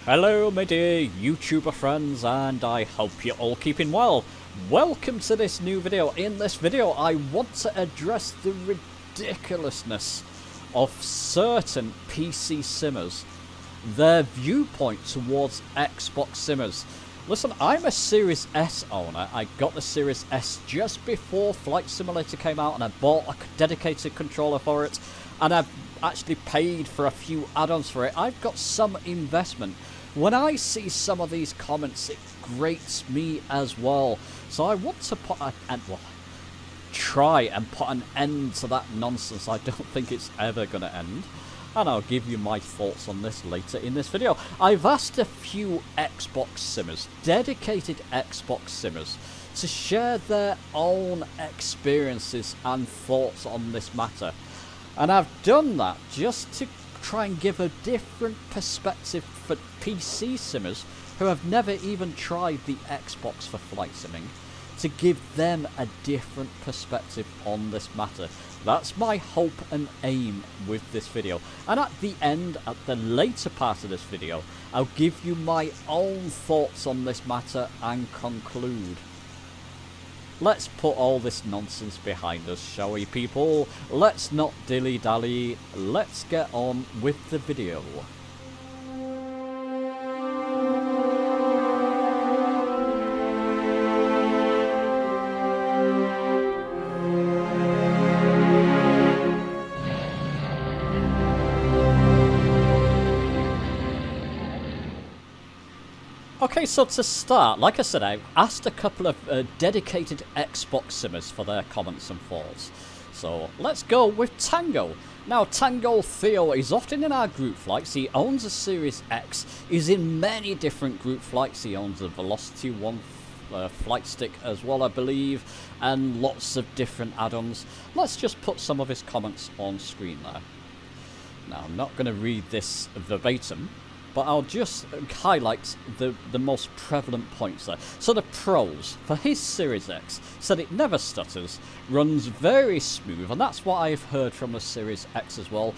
Hello my dear YouTuber friends, and I hope you're all keeping well. Welcome to this new video. In this video I want to address the ridiculousness of certain PC simmers, their viewpoint towards Xbox simmers. Listen, I'm a Series S owner. I got the Series S just before Flight Simulator came out, and I bought a dedicated controller for it, and I've actually paid for a few add-ons for it. I've got some investment. When I see some of these comments, it grates me as well. So I want to try and put an end to that nonsense. I don't think it's ever going to end. And I'll give you my thoughts on this later in this video. I've asked a few Xbox simmers, dedicated Xbox simmers, to share their own experiences and thoughts on this matter. And I've done that just to try and give a different perspective for PC simmers who have never even tried the Xbox for flight simming, to give them a different perspective on this matter. That's my hope and aim with this video. And at the end, at the later part of this video, I'll give you my own thoughts on this matter and conclude. Let's put all this nonsense behind us, shall we, people? Let's not dilly-dally. Let's get on with the video. Okay, so to start, like I said, I've asked a couple of dedicated Xbox simmers for their comments and thoughts. So let's go with Tango. Now, Tango Theo is often in our group flights. He owns a Series X. He's in many different group flights. He owns a Velocity 1 flight stick as well, I believe, and lots of different add-ons. Let's just put some of his comments on screen there. Now, I'm not going to read this verbatim, but I'll just highlight the most prevalent points there. So the pros for his Series X said it never stutters, runs very smooth, and that's what I've heard from the Series X as well.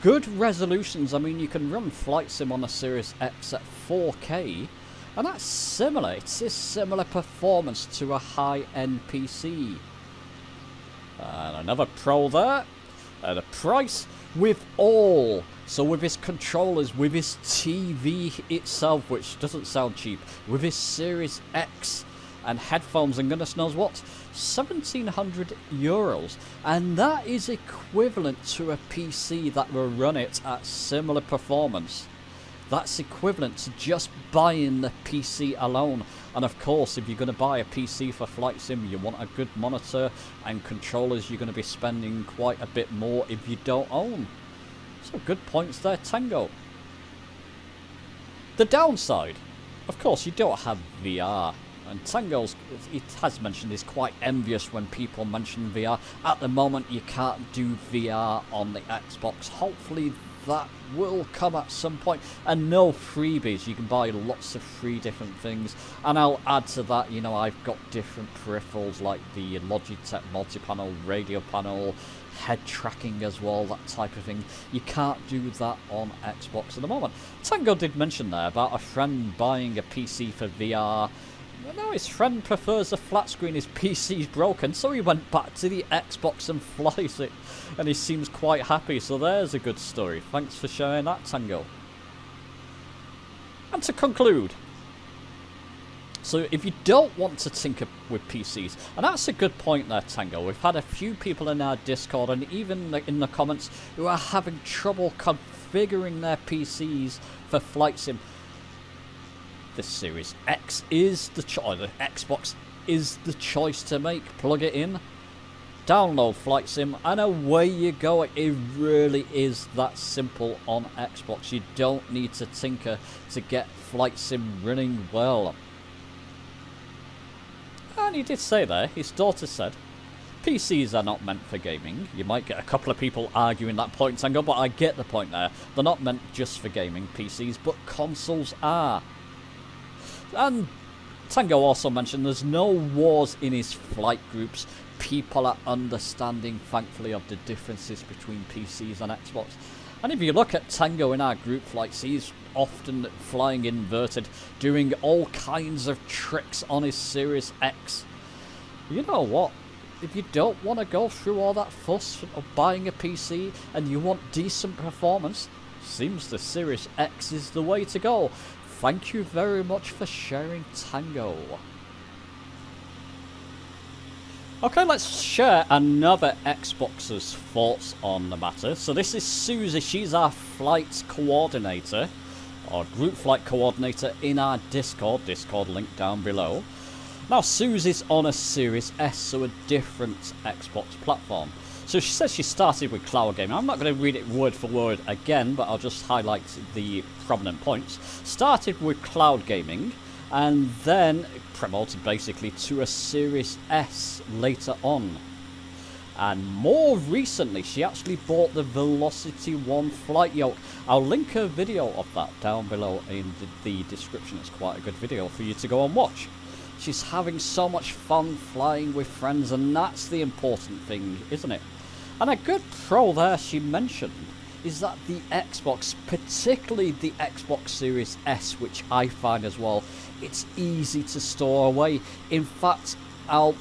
Good resolutions. I mean, you can run Flight Sim on the Series X at 4K, and that's similar. It's a similar performance to a high-end PC. And another pro there. The price with all. So with his controllers, with his TV itself, which doesn't sound cheap, with his Series X and headphones and goodness knows what, €1,700. And that is equivalent to a PC that will run it at similar performance. That's equivalent to just buying the PC alone. And of course, if you're going to buy a PC for Flight Sim, you want a good monitor and controllers. You're going to be spending quite a bit more if you don't own. So good points there, Tango. The downside, of course, you don't have VR. And Tango's, it has mentioned, is quite envious when people mention VR. At the moment, you can't do VR on the Xbox. Hopefully that will come at some point. And no freebies. You can buy lots of free different things. And I'll add to that, you know, I've got different peripherals like the Logitech multi-panel, radio panel, head tracking as well, that type of thing. You can't do that on Xbox at the moment. Tango did mention there about a friend buying a PC for VR. No, his friend prefers a flat screen. His PC's broken, so he went back to the Xbox and flies it, and he seems quite happy. So there's a good story. Thanks for sharing that, Tango. And to conclude, so if you don't want to tinker with PCs, and that's a good point there, Tango. We've had a few people in our Discord and even in the comments who are having trouble configuring their PCs for Flight Sim. The Series X is the choice. The Xbox is the choice to make. Plug it in, download Flight Sim, and away you go. It really is that simple on Xbox. You don't need to tinker to get Flight Sim running well. And he did say there, his daughter said, PCs are not meant for gaming. You might get a couple of people arguing that point, Tango, but I get the point there. They're not meant just for gaming, PCs, but consoles are. And Tango also mentioned there's no wars in his flight groups. People are understanding, thankfully, of the differences between PCs and Xbox. And if you look at Tango in our group flights, he's often flying inverted, doing all kinds of tricks on his Series X. You know what? If you don't want to go through all that fuss of buying a PC and you want decent performance, seems the Series X is the way to go. Thank you very much for sharing, Tango. Okay, let's share another Xboxer's thoughts on the matter. So this is Suzie. She's our flight coordinator, or group flight coordinator in our Discord link down below. Now Suzie's on a Series S, so a different Xbox platform. So she says she started with cloud gaming. I'm not going to read it word for word again, but I'll just highlight the prominent points. Started with cloud gaming, and then promoted basically to a Series S later on. And more recently, she actually bought the Velocity 1 flight yoke. I'll link a video of that down below in the description. It's quite a good video for you to go and watch. She's having so much fun flying with friends, and that's the important thing, isn't it? And a good pro there she mentioned is that the Xbox, particularly the Xbox Series S, which I find as well, it's easy to store away. In fact, I'll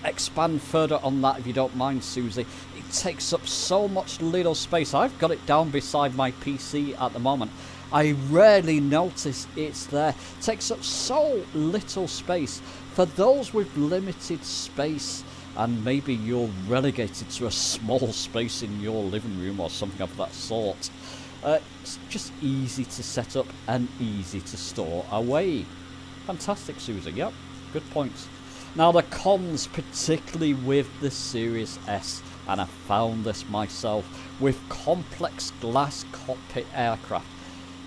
expand further on that if you don't mind, Suzie. It takes up so much little space. I've got it down beside my PC at the moment. I rarely notice it's there. It takes up so little space. For those with limited space, and maybe you're relegated to a small space in your living room or something of that sort, it's just easy to set up and easy to store away. Fantastic, Suzie. Yep, good points. Now the cons, particularly with the Series S, and I found this myself, with complex glass cockpit aircraft,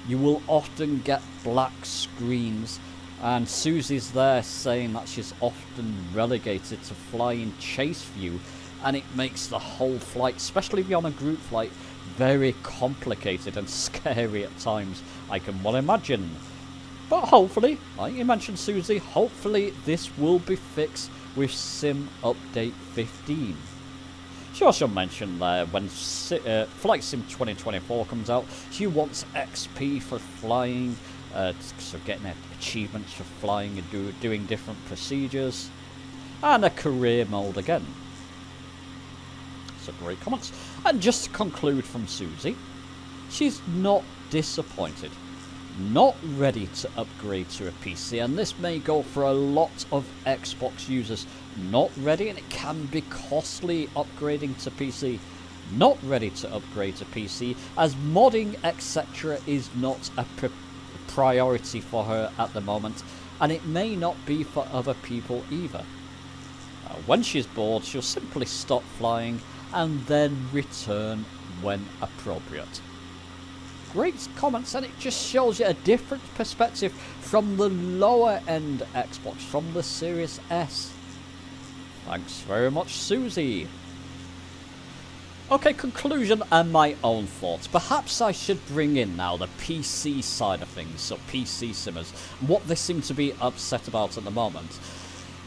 you will often get black screens, and Suzie's there saying that she's often relegated to flying chase view, and it makes the whole flight, especially if you're on a group flight, very complicated and scary at times, I can well imagine. But hopefully, like you mentioned, Suzie, hopefully this will be fixed with Sim Update 15. She also mentioned there when Flight Sim 2024 comes out, she wants XP for flying, so getting achievements for flying and doing different procedures, and a career mode again. So great comments. And just to conclude from Suzie, she's not disappointed. Not ready to upgrade to a PC, and this may go for a lot of Xbox users. Not ready, and it can be costly upgrading to PC. Not ready to upgrade to PC, as modding etc. is not a priority for her at the moment, and it may not be for other people either. When she's bored, she'll simply stop flying and then return when appropriate. Great comments, and it just shows you a different perspective from the lower end Xbox, from the Series S. Thanks very much, Suzie. Okay, conclusion and my own thoughts. Perhaps I should bring in now the PC side of things, so PC simmers, what they seem to be upset about at the moment.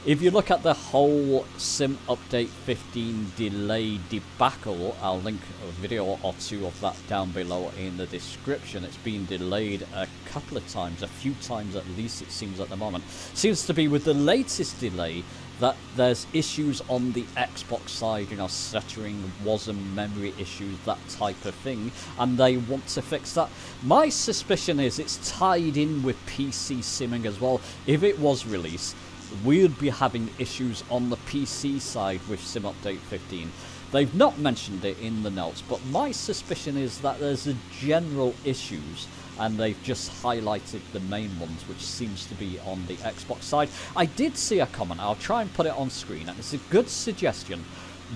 If you look at the whole Sim Update 15 delay debacle, I'll link a video or two of that down below in the description. It's been delayed a couple of times, a few times at least it seems at the moment. Seems to be with the latest delay that there's issues on the Xbox side, you know, stuttering, WASM memory issues, that type of thing, and they want to fix that. My suspicion is it's tied in with PC simming as well. If it was released, we'd be having issues on the PC side with Sim Update 15. They've not mentioned it in the notes, but my suspicion is that there's a general issues, and they've just highlighted the main ones, which seems to be on the Xbox side. I did see a comment, I'll try and put it on screen, and it's a good suggestion.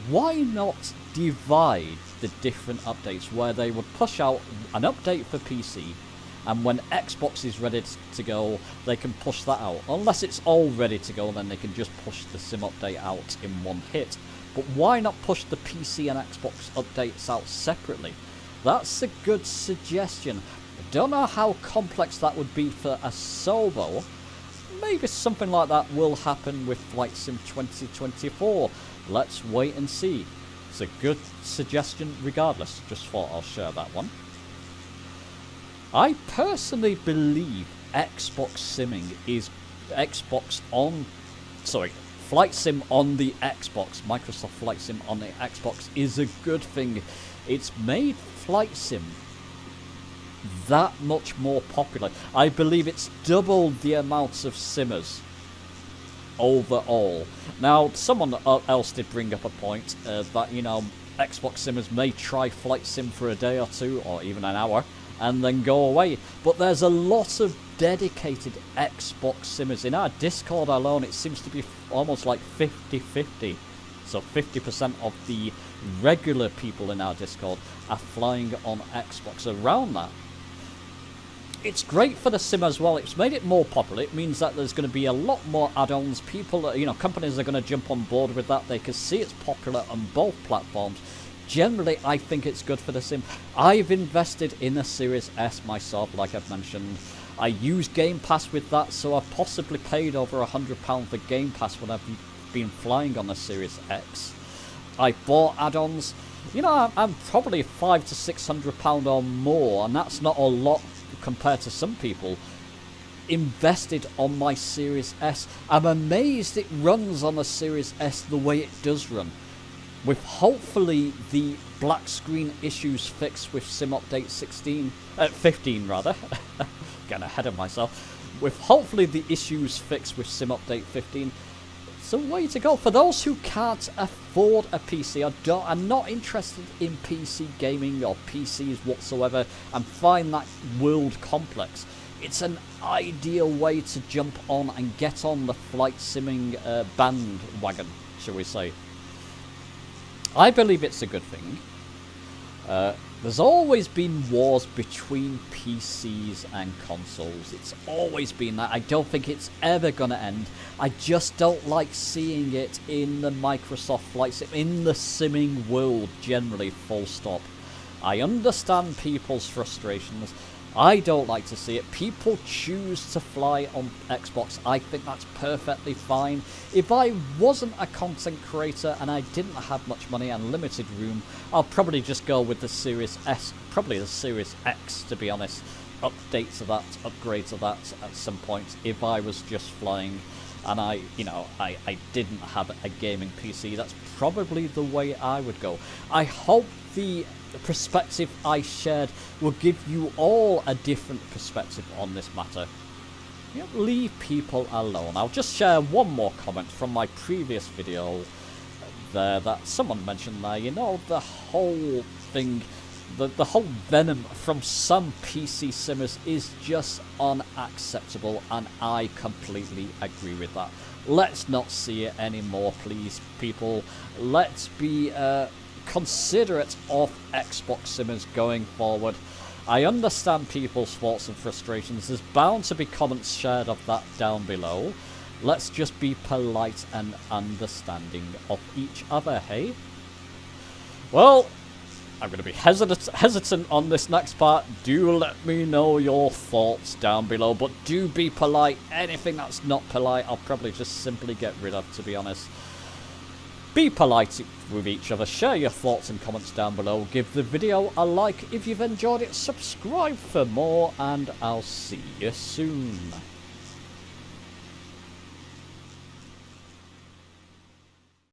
Why not divide the different updates, where they would push out an update for PC, and when Xbox is ready to go, they can push that out. Unless it's all ready to go, then they can just push the Sim update out in one hit. But why not push the PC and Xbox updates out separately? That's a good suggestion. I don't know how complex that would be for a solo. Maybe something like that will happen with Flight Sim 2024. Let's wait and see. it's a good suggestion regardless. Just thought I'll share that one. I personally believe Xbox simming is Flight Sim on the Xbox, Microsoft Flight Sim on the Xbox is a good thing. It's made Flight Sim that much more popular. I believe it's doubled the amounts of simmers overall. Now, someone else did bring up a point that, you know, Xbox simmers may try Flight Sim for a day or two, or even an hour, and then go away. But there's a lot of dedicated Xbox simmers. In our Discord alone, it seems to be almost like 50-50. So 50% of the regular people in our Discord are flying on Xbox, around that. It's great for the sim as well. It's made it more popular. It means that there's going to be a lot more add-ons. People, you know, companies are going to jump on board with that. They can see it's popular on both platforms. Generally, I think it's good for the sim. I've invested in a Series S myself, like I've mentioned. I use Game Pass with that, so I've possibly paid over £100 for Game Pass when I've been flying on the Series X. I bought add-ons. You know, I'm probably £500 to £600 or more, and that's not a lot compared to some people, invested on my Series S. I'm amazed it runs on the Series S the way it does run. With hopefully the black screen issues fixed with Sim Update 15 rather. Getting ahead of myself. With hopefully the issues fixed with Sim Update 15. It's a way to go. For those who can't afford a PC, I'm not interested in PC gaming or PCs whatsoever, and find that world complex. It's an ideal way to jump on and get on the flight simming bandwagon, shall we say. I believe it's a good thing. There's always been wars between PCs and consoles. It's always been that. I don't think it's ever going to end. I just don't like seeing it in the Microsoft Flight Sim, in the simming world generally, full stop. I understand people's frustrations. I don't like to see it. People choose to fly on Xbox. I think that's perfectly fine. If I wasn't a content creator and I didn't have much money and limited room, I'll probably just go with the Series S, probably the Series X, to be honest. Updates of that, upgrades of that at some point, if I was just flying and I didn't have a gaming PC. That's probably the way I would go. I hope the perspective I shared will give you all a different perspective on this matter. You know, leave people alone. I'll just share one more comment from my previous video there that someone mentioned there. You know, the whole thing, the whole venom from some PC simmers is just unacceptable, and I completely agree with that. Let's not see it anymore, please, people. Let's be considerate of Xbox simmers going forward. I understand people's thoughts and frustrations. There's bound to be comments shared of that down below. Let's just be polite and understanding of each other, hey? Well, I'm going to be hesitant on this next part. Do let me know your thoughts down below, but do be polite. Anything that's not polite, I'll probably just simply get rid of, to be honest. Be polite with each other, share your thoughts and comments down below, give the video a like if you've enjoyed it, subscribe for more, and I'll see you soon.